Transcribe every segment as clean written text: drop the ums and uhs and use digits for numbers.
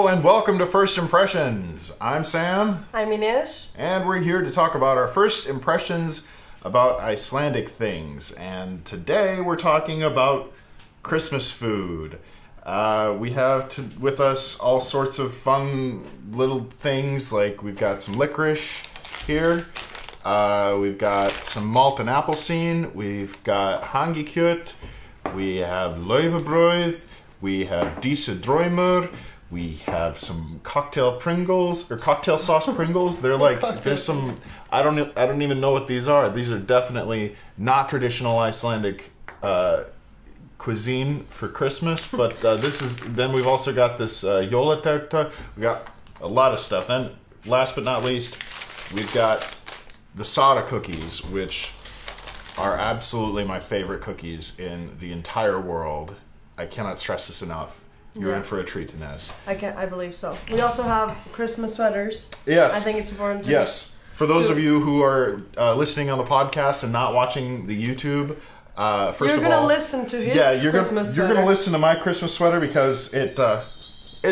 Hello and welcome to First Impressions. I'm Sam. I'm Ines. And we're here to talk about our first impressions about Icelandic things. And today we're talking about Christmas food. We have with us all sorts of fun little things, like we've got some licorice here. We've got some malt and appleseed. We've got hangikjöt. We have laufabrauð. We have dísa draumur. We have some cocktail Pringles or cocktail sauce Pringles. They're like there's some I don't even know what these are. These are definitely not traditional Icelandic cuisine for Christmas, but then we've also got this jólaterta. We got a lot of stuff. And last but not least, we've got the soda cookies, which are absolutely my favorite cookies in the entire world. I cannot stress this enough. You're in for a treat, Inez. I believe so. We also have Christmas sweaters. Yes. I think it's important to For those of you who are listening on the podcast and not watching the YouTube, first you're of gonna all, listen to his Christmas sweater. You're gonna listen to my Christmas sweater because it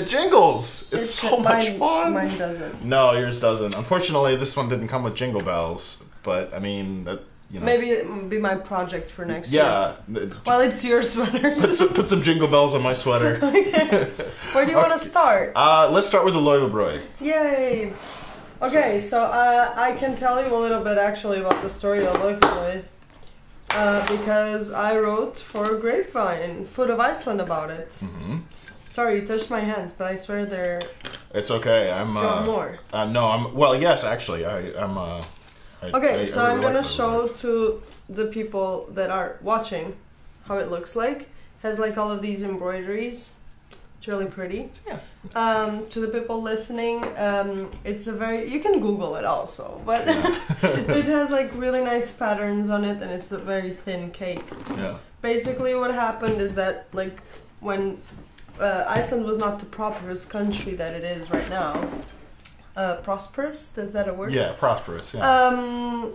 jingles. It's so much fun. Mine doesn't. No, yours doesn't. Unfortunately, this one didn't come with jingle bells. But I mean, you know. Maybe it'll be my project for next year. Yeah. Well, it's your sweaters. Put some jingle bells on my sweater. Okay. Where do you want to start? Let's start with the laufabrauð. Yay! Okay, so I can tell you a little bit actually about the story of laufabrauð. Because I wrote for Grapevine, Food of Iceland, about it. Mm-hmm. Sorry, you touched my hands, but I swear they're... It's okay. Do you want more? No, I'm... Well, yes, actually. I'm... Okay, so I'm gonna show to the people that are watching how it looks like. It has like all of these embroideries. It's really pretty. Yes. To the people listening, it's a very... You can Google it also, but it has like really nice patterns on it, and it's a very thin cake. Yeah. Basically what happened is that like when Iceland was not the prosperous country that it is right now. Prosperous? Is that a word? Yeah, prosperous. Yeah.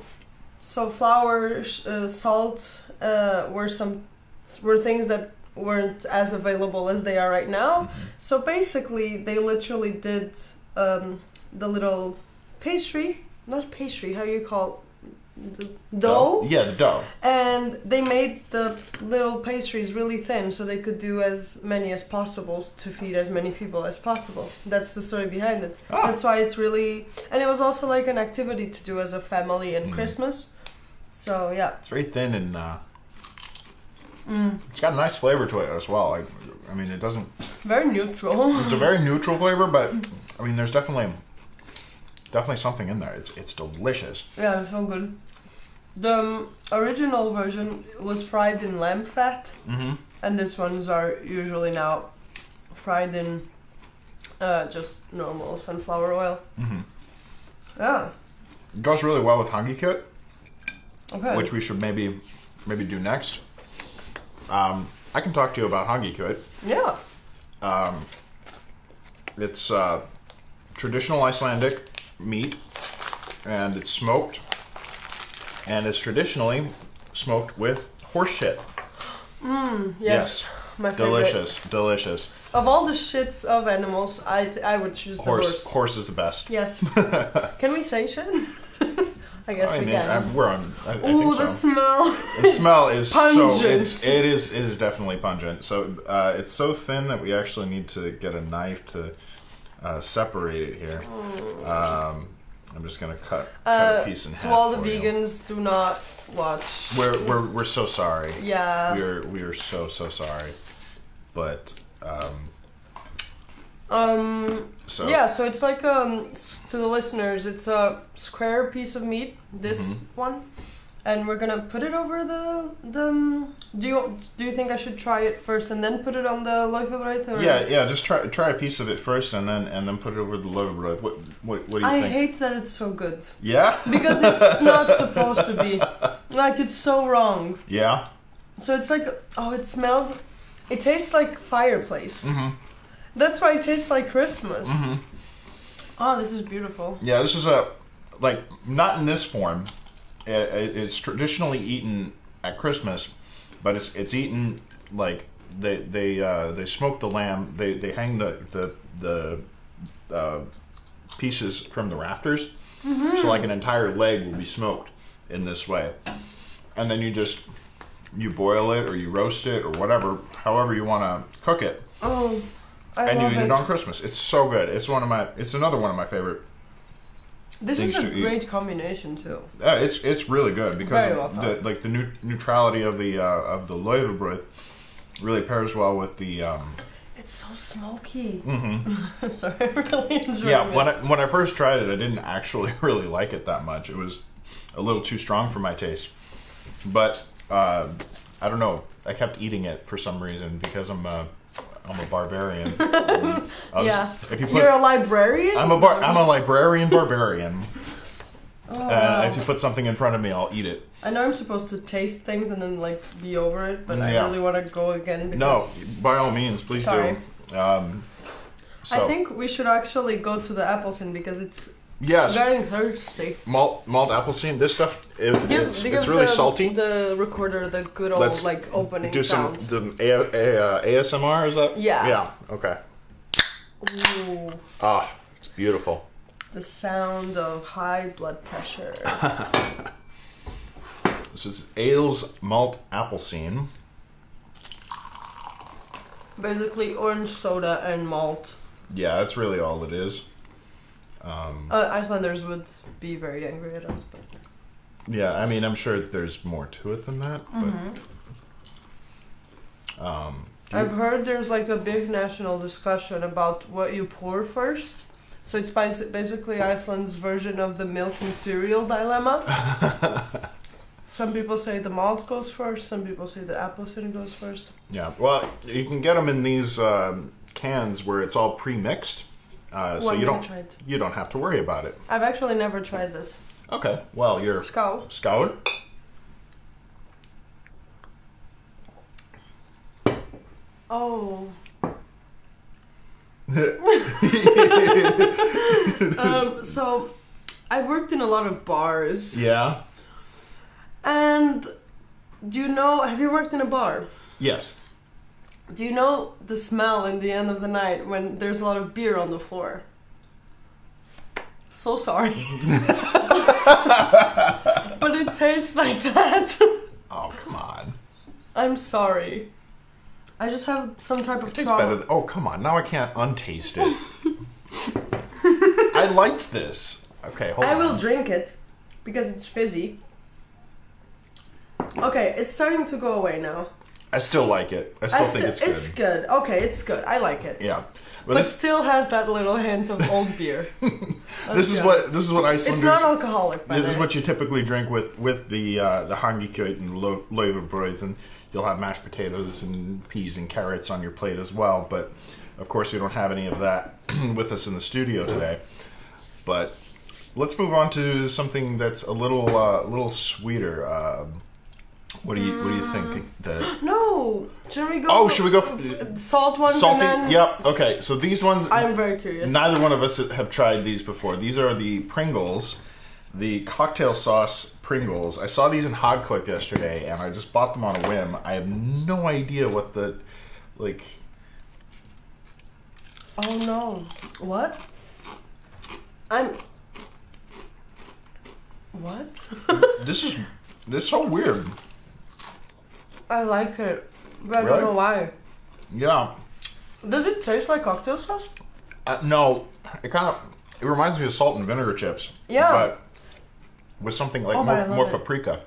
So flour, salt were things that weren't as available as they are right now. Mm-hmm. So basically, they literally did the little pastry, not pastry. How do you call the dough? Yeah, the dough. And they made the little pastries really thin so they could do as many as possible to feed as many people as possible. That's the story behind it. Oh. That's why it's really... And it was also like an activity to do as a family in Christmas. So, yeah. It's very thin and it's got a nice flavor to it as well. I mean, it doesn't... Very neutral. It's a very neutral flavor, but I mean, there's definitely something in there. It's delicious. Yeah, it's so good. The original version was fried in lamb fat, and these ones are usually now fried in just normal sunflower oil. Mm-hmm. Yeah. It goes really well with hangikjöt, which we should maybe do next. I can talk to you about hangikjöt. Yeah. It's traditional Icelandic meat, and it's smoked, and it's traditionally smoked with horse shit. Yes. My favorite. Delicious. Of all the shits of animals, I would choose the horse. Horse is the best. Yes. Can we say shit? I guess we can. I Ooh, think so. The smell. The smell is pungent. It is definitely pungent. So it's so thin that we actually need to get a knife to separate it here. I'm just gonna cut a piece in half. To all the vegans, do not watch. We're so sorry. Yeah. We are so sorry. But so yeah, so it's like to the listeners, it's a square piece of meat. This one. And we're gonna put it over the. Do you think I should try it first and then put it on the laufabrauð? Yeah. Just try a piece of it first and then put it over the laufabrauð. What do you think? I hate that it's so good. Yeah. Because it's not supposed to be. Like, it's so wrong. Yeah. So it's like, it smells. It tastes like fireplace. Mm-hmm. That's why it tastes like Christmas. Mm-hmm. Oh, this is beautiful. Yeah, this is not in this form. It's traditionally eaten at Christmas, but it's eaten like they smoke the lamb. They hang the pieces from the rafters, so like an entire leg will be smoked in this way, and then you boil it or you roast it or whatever, however you want to cook it. Oh, and you eat it on Christmas. It's so good. It's another one of my favorite. This is a great combination too. It's really good because the neutrality of the leverbröd really pairs well with the. It's so smoky. Mm-hmm. Sorry, I really enjoyed it. Yeah, when I first tried it, I didn't actually really like it that much. It was a little too strong for my taste. But I don't know. I kept eating it for some reason because I'm a barbarian. You're a librarian? I'm a librarian barbarian. If you put something in front of me, I'll eat it. I know I'm supposed to taste things and then like be over it, but I really want to go again. Because by all means, please do. I think we should actually go to the Appleton because it's very thirsty. Malt appleseed. This stuff it's really salty. The recorder, the good old opening sounds. Do some ASMR. Is that? Yeah. Yeah. Okay. Ooh. Ah, it's beautiful. The sound of high blood pressure. This is Ales malt appleseed. Basically, orange soda and malt. Yeah, that's really all it is. Icelanders would be very angry at us, but yeah, I mean, I'm sure there's more to it than that. But I've heard there's like a big national discussion about what you pour first. So it's basically Iceland's version of the milk and cereal dilemma. Some people say the malt goes first. Some people say the appleseed goes first. Yeah, well, you can get them in these cans where it's all pre-mixed, so you don't have to worry about it. I've actually never tried this. Okay, well, you're Skål. Oh. So I've worked in a lot of bars. Yeah. And have you worked in a bar? Yes. Do you know the smell in the end of the night when there's a lot of beer on the floor? So sorry. But it tastes like that. Oh, come on. I'm sorry. I just have some type of trauma. Better oh, come on. Now I can't untaste it. I liked this. Okay, hold on. I will drink it because it's fizzy. Okay, it's starting to go away now. I still like it. I still think it's good. It's good. Okay, it's good. I like it. Yeah. But still has that little hint of old beer. This is what Icelanders. It's not alcoholic, by the way. This is what you typically drink with the hangikjöt and leverbröd, and you'll have mashed potatoes and peas and carrots on your plate as well. But of course, we don't have any of that with us in the studio today. But let's move on to something that's a little sweeter. What do you think? No, should we go? Oh, should we go? Salt ones. Salty. And then... Yep. Okay. So these ones. I'm very curious. Neither one of us have tried these before. These are the Pringles, the cocktail sauce Pringles. I saw these in Hagkaup yesterday, and I just bought them on a whim. I have no idea what the like. Oh no! What? What? This is so weird. I like it, but I don't know why. Yeah. Does it taste like cocktail sauce? No, it reminds me of salt and vinegar chips. Yeah. But with something like more paprika.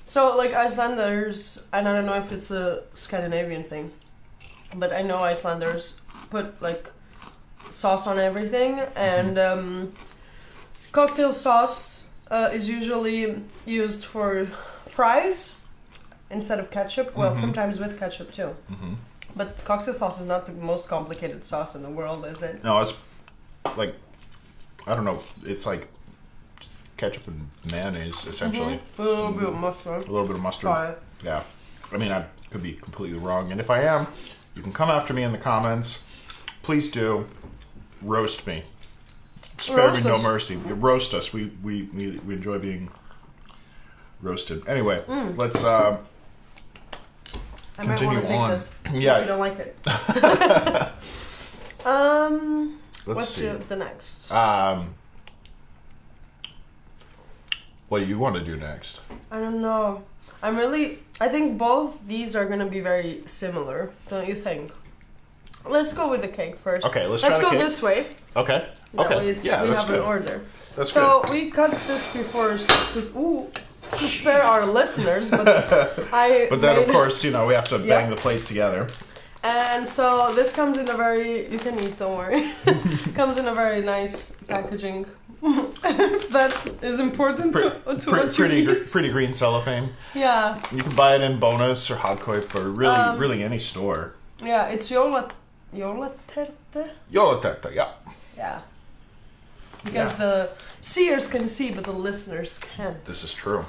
So like Icelanders, and I don't know if it's a Scandinavian thing, but I know Icelanders put like sauce on everything, and cocktail sauce is usually used for fries instead of ketchup. Well, sometimes with ketchup too. But cocktail sauce is not the most complicated sauce in the world, is it? No, it's like, I don't know, it's like ketchup and mayonnaise, essentially. A little bit of mustard. A little bit of mustard. Try it. Yeah. I mean, I could be completely wrong. And if I am, you can come after me in the comments. Please do. Roast me. Spare me no mercy. Roast us. We enjoy being roasted. Anyway, let's I might want to take this. Yeah. If you don't like it. Let's see. What's the next? What do you want to do next? I don't know. I think both these are going to be very similar, don't you think? Let's go with the cake first. Okay, let's go this way. Okay. That Okay. way we have an order. That's so good. we cut this before to spare our listeners, but But then, of course, we have to bang the plates together. And so this comes in a very... You can eat, don't worry. Comes in a very nice packaging. That is important to what you eat. Pretty green cellophane. Yeah. You can buy it in Bonus or Hagkaup or really any store. Yeah, it's Jólaterte. Jólaterte, yeah. Yeah. Because the seers can see, but the listeners can't. This is true.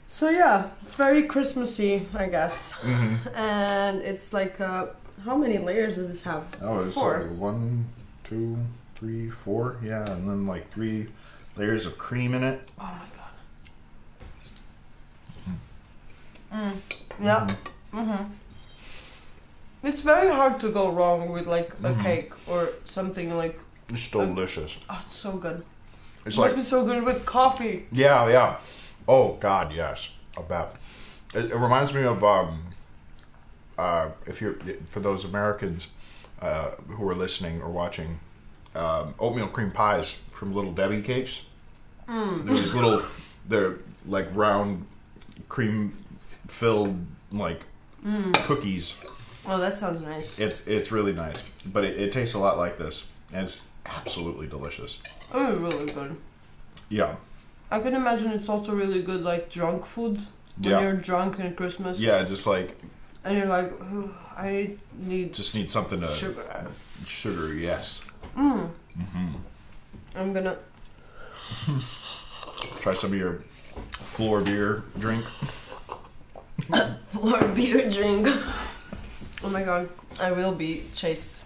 So yeah, it's very Christmassy, I guess. Mm-hmm. And it's like, how many layers does this have? Oh, it's 4. like 1, 2, 3, 4. Yeah, and then like 3 layers of cream in it. Oh my god. Yeah. Mm-hmm. It's very hard to go wrong with like a cake or something like... It's delicious. Oh, it's so good. It's it must be so good with coffee. Yeah. Oh God, yes. I'll bet. It reminds me of for those Americans who are listening or watching, oatmeal cream pies from Little Debbie cakes. These they're like round cream filled like cookies. Oh, that sounds nice. It's really nice, but it tastes a lot like this, and it's absolutely delicious. Oh, really good. Yeah. I can imagine it's also really good, like drunk food when you're drunk in Christmas. Yeah, just like. And you're like, I need. Just need something to. Sugar, yes. I'm gonna try some of your floor beer drink. Floor beer drink. Oh my god, I will be chased.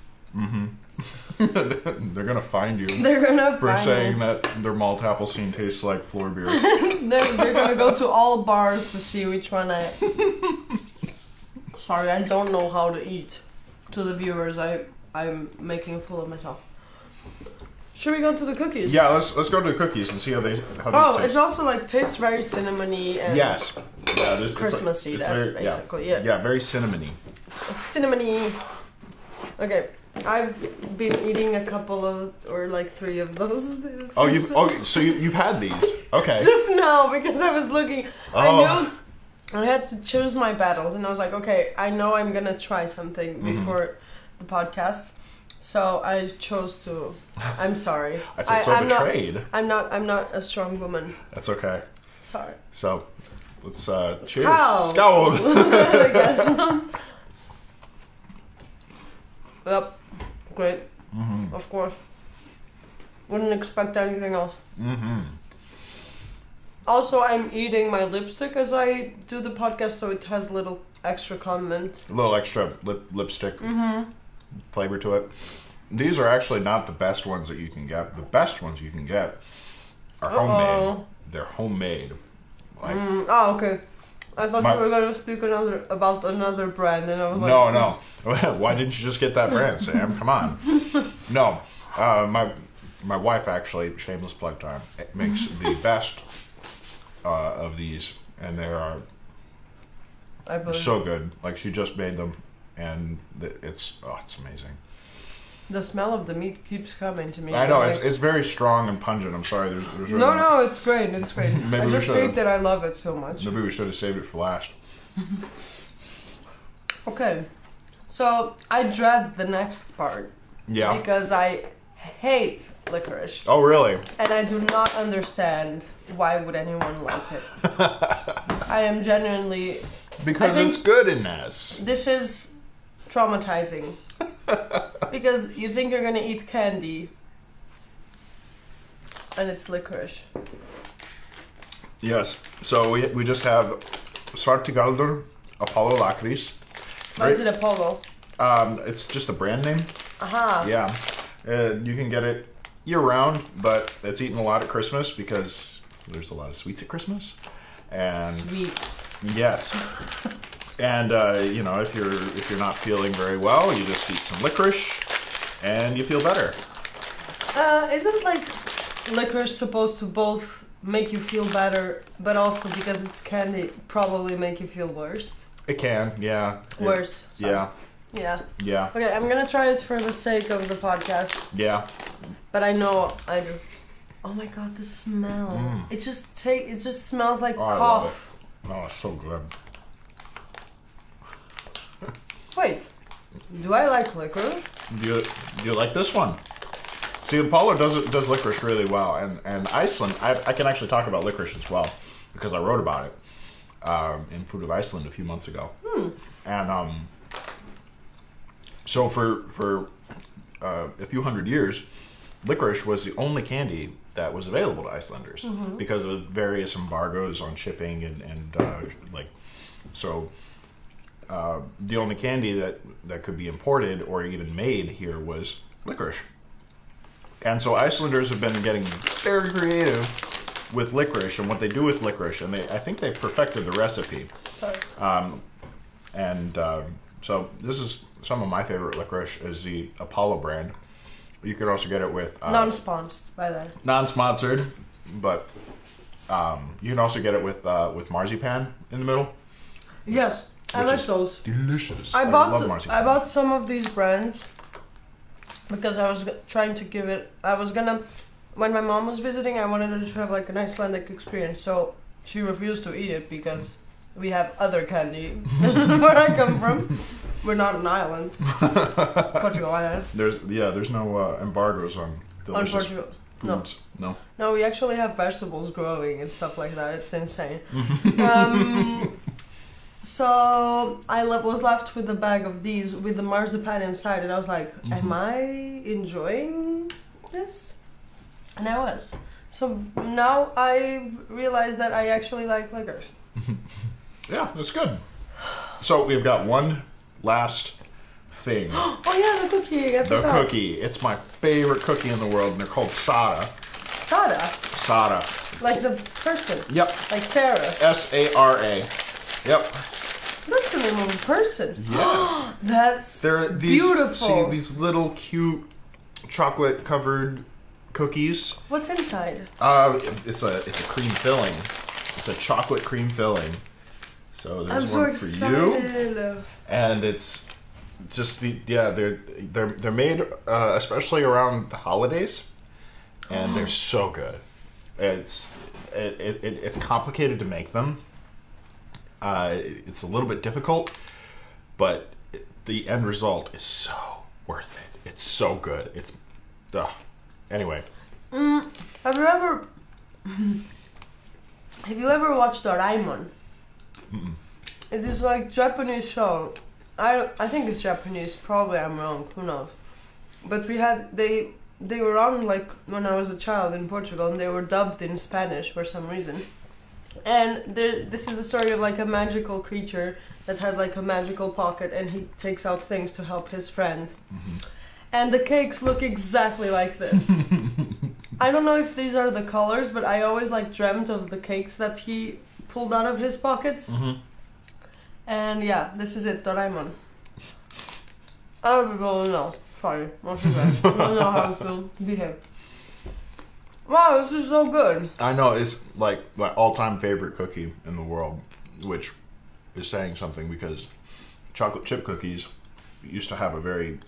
They're gonna find you. They're gonna for find saying me. that their malt appelsine tastes like floor beer. they're gonna go to all bars to see which one I. Sorry, I don't know how to eat. To the viewers, I'm making a fool of myself. Should we go to the cookies? Yeah, let's go to the cookies and see how these taste. It's also like tastes very cinnamony and Christmassy. That's basically it. Yeah, very cinnamony. Cinnamony. Okay, I've been eating a couple of or like 3 of those. So you've had these? Okay. Just now because I was looking. I knew I had to choose my battles, and I was like, okay, I know I'm gonna try something before the podcast. So I chose to. I'm sorry. I feel so betrayed. I'm not a strong woman. That's okay. Sorry. So, let's cheers. Skål. I guess. Yep. Great. Of course. Wouldn't expect anything else. Also, I'm eating my lipstick as I do the podcast, so it has a little extra condiment. A little extra lipstick flavor to it. These are actually not the best ones that you can get. The best ones you can get are homemade. They're homemade. Like, okay. I thought you were going to speak about another brand, and I was like... No. Why didn't you just get that brand, Sam? Come on. No. My wife actually, shameless plug time, makes the best of these, and they are so good. Like, she just made them, and it's amazing. The smell of the meat keeps coming to me. I know, it's very strong and pungent. I'm sorry, there's really No, it's great. It's great. I just hate that I love it so much. Maybe we should have saved it for last. Okay, so I dread the next part. Yeah. Because I hate licorice. Oh, really? And I do not understand why would anyone like it. I am genuinely... Because it's good in this. This is traumatizing. Because you think you're gonna eat candy, and it's licorice. Yes. So we just have Svartigaldur Apollo Lakris. Why is it Apollo? It's just a brand name. Aha. Yeah. You can get it year round, but it's eaten a lot at Christmas because there's a lot of sweets at Christmas. And sweets. Yes. And you know, if you're not feeling very well, you just eat some licorice, and you feel better. Isn't like licorice supposed to both make you feel better, but also because it's candy, probably make you feel worse? It can, yeah. Worse. Sorry. Yeah. Yeah. Yeah. Okay, I'm gonna try it for the sake of the podcast. Yeah. But I know I just. Oh my god, the smell! It just smells like cough. I love it. Oh, it's so good. Wait, do I like licorice? Do you like this one? See, Paula does licorice really well, and Iceland. I can actually talk about licorice as well because I wrote about it in Food of Iceland a few months ago. And so for a few hundred years, licorice was the only candy that was available to Icelanders because of various embargoes on shipping and the only candy that could be imported or even made here was licorice. And so Icelanders have been getting very creative with licorice and what they do with licorice, and I think they perfected the recipe. Sorry. So this is some of my favorite licorice is the Apollo brand. You could also get it with non-sponsored, by the way. Non-sponsored, but you can also get it with marzipan in the middle. Yes, I like those. Delicious. I love marzipan. bought some of these brands because I was trying to give it. I was gonna, when my mom was visiting, I wanted her to have like an Icelandic experience. So she refused to eat it because we have other candy where I come from. We're not an island. Portugal Island. There's no embargoes on delicious Portugal. foods. No. No, we actually have vegetables growing and stuff like that. It's insane. So I was left with a bag of these with the marzipan inside, and I was like, "Am I enjoying this?" And I was. So now I realized that I actually like licorice. Yeah, that's good. So we've got one last thing. Oh yeah, the cookie. I forgot. The cookie. It's my favorite cookie in the world, and they're called Sada. Sada? Sada. Like the person? Yep. Like Sarah? S-A-R-A. Yep. That's the name of a person. Yes. That's beautiful. See, these little cute chocolate-covered cookies. What's inside? It's a cream filling. It's a chocolate cream filling. So there's one for you. And it's just they're made especially around the holidays, and they're so good. It's complicated to make them. It's a little bit difficult, but the end result is so worth it. It's so good. It's anyway. Have you ever watched Doraemon? It is like Japanese show. I think it's Japanese. Probably I'm wrong. Who knows? But they were on like when I was a child in Portugal, and they were dubbed in Spanish for some reason. And this is the story of like a magical creature that had like a magical pocket, and he takes out things to help his friend. And the cakes look exactly like this. I don't know if these are the colors, but I always like dreamt of the cakes that he pulled out of his pockets. And yeah, this is it, Doraemon. I don't know. Sorry, not too bad. I don't know how to behave. Wow, this is so good. I know, it's like my all-time favorite cookie in the world, which is saying something because chocolate chip cookies used to have a very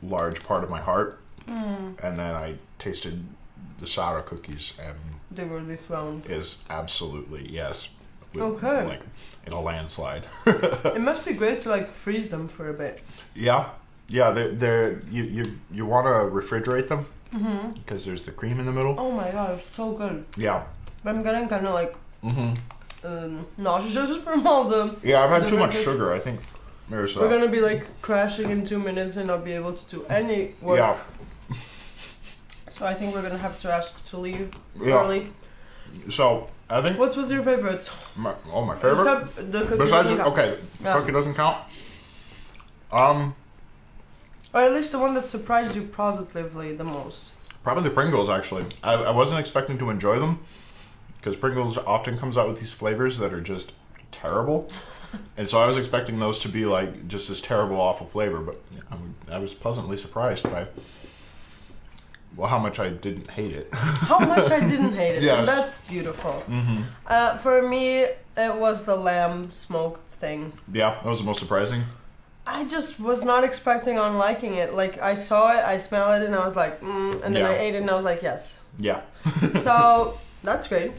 large part of my heart. And then I tasted the Sada cookies, and they were dethroned. Is absolutely, yes. Okay. Like in a landslide. It must be great to like freeze them for a bit. Yeah, you want to refrigerate them because there's the cream in the middle. Oh my god, it's so good. Yeah. But I'm getting kind of like nauseous from all the. Yeah, I've had too much sugar. I think there's. We're gonna be like crashing in 2 minutes and not be able to do any work. Yeah. So I think we're gonna have to ask to leave early. So I think. What was your favorite? My favorite. Except the cookie. Besides, cookie doesn't count. Or at least the one that surprised you positively the most. Probably the Pringles, actually. I wasn't expecting to enjoy them because Pringles often comes out with these flavors that are just terrible. And so I was expecting those to be like just this terrible, awful flavor, but I was pleasantly surprised by how much I didn't hate it. How much I didn't hate it. Yes. That's beautiful. For me, it was the lamb smoked thing. Yeah, that was the most surprising. I just was not expecting on liking it. Like, I saw it, I smelled it, and I was like, and then I ate it, and I was like, yes. Yeah. So, that's great.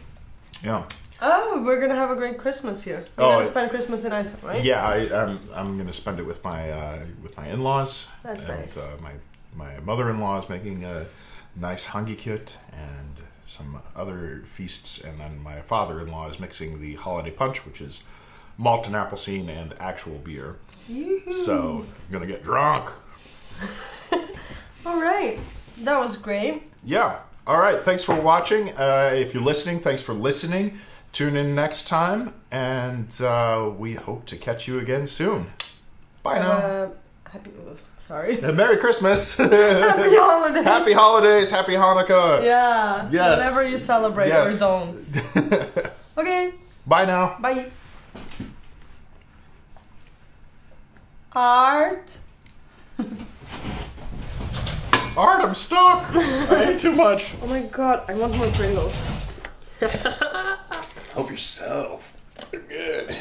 Yeah. Oh, we're gonna have a great Christmas here. We're gonna spend Christmas in Iceland, right? Yeah, I'm gonna spend it with my in-laws. That's and, nice. My mother-in-law is making a nice hangikjöt and some other feasts, and then my father-in-law is mixing the holiday punch, which is malt and appleseed and actual beer. Yoo-hoo. So I'm gonna get drunk. All right, that was great. Yeah. All right. Thanks for watching. If you're listening, thanks for listening. Tune in next time, and we hope to catch you again soon. Bye now. Sorry. Merry Christmas. Happy holidays. Happy holidays. Happy Hanukkah. Yeah. Yes. Whatever you celebrate or don't. Okay. Bye now. Bye. Art. Art, I'm stuck. I ate too much. Oh my god, I want more Pringles. Help yourself. They're good.